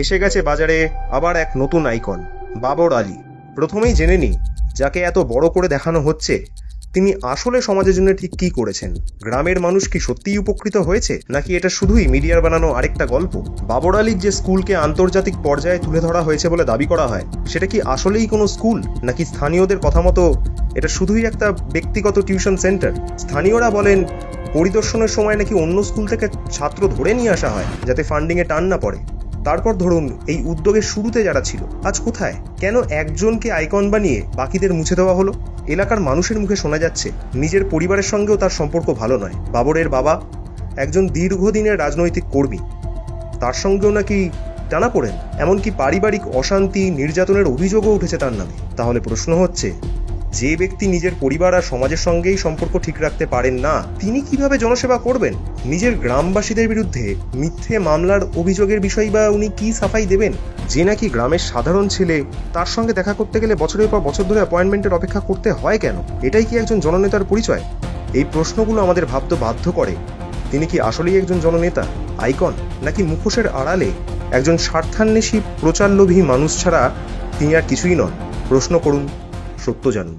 এসে গেছে বাজারে আবার এক নতুন আইকন, বাবর আলী। প্রথমেই জেনে নিই, যাকে এত বড় করে দেখানো হচ্ছে তিনি আসলে সমাজের জন্য ঠিক কী করেছেন। গ্রামের মানুষ কি সত্যিই উপকৃত হয়েছে, নাকি এটা শুধুই মিডিয়ার বানানো আরেকটা গল্প? বাবর আলীর যে স্কুলকে আন্তর্জাতিক পর্যায়ে তুলে ধরা হয়েছে বলে দাবি করা হয়, সেটা কি আসলেই কোনো স্কুল, নাকি স্থানীয়দের কথা মতো এটা শুধুই একটা ব্যক্তিগত টিউশন সেন্টার? স্থানীয়রা বলেন পরিদর্শনের সময় নাকি অন্য স্কুল থেকে ছাত্র ধরে নিয়ে আসা হয় যাতে ফান্ডিংয়ে টান না পড়ে। তারপর ধরুন, এই উদ্যোগের শুরুতে যারা ছিল আজ কোথায়? কেন একজনকে আইকন বানিয়ে বাকিদের মুছে দেওয়া হলো? এলাকার মানুষের মুখে শোনা যাচ্ছে নিজের পরিবারের সঙ্গেও তার সম্পর্ক ভালো নয়। বাবরের বাবা একজন দীর্ঘদিনের রাজনৈতিক কর্মী, তার সঙ্গেও নাকি টানাপোড়েন, এমনকি পারিবারিক অশান্তি, নির্যাতনের অভিযোগও উঠেছে তার নামে। তাহলে প্রশ্ন হচ্ছে, যে ব্যক্তি নিজের পরিবার আর সমাজের সঙ্গেই সম্পর্ক ঠিক রাখতে পারেন না, তিনি কিভাবে জনসেবা করবেন? নিজের গ্রামবাসীদের বিরুদ্ধে মিথ্যে মামলার অভিযোগের বিষয় বা উনি কি সাফাই দেবেন? যে নাকি গ্রামের সাধারণ ছেলে, তার সঙ্গে দেখা করতে গেলে বছরের পর বছর ধরে অ্যাপয়েন্টমেন্টের অপেক্ষা করতে হয় কেন? এটাই কি একজন জননেতার পরিচয়? এই প্রশ্নগুলো আমাদের ভাবতে বাধ্য করে, তিনি কি আসলেই একজন জননেতা, আইকন, নাকি মুখোশের আড়ালে একজন স্বার্থান্বেষী প্রচারলোভী মানুষ ছাড়া তিনি আর কিছুই নন? প্রশ্ন করুন, সত্য জানুন।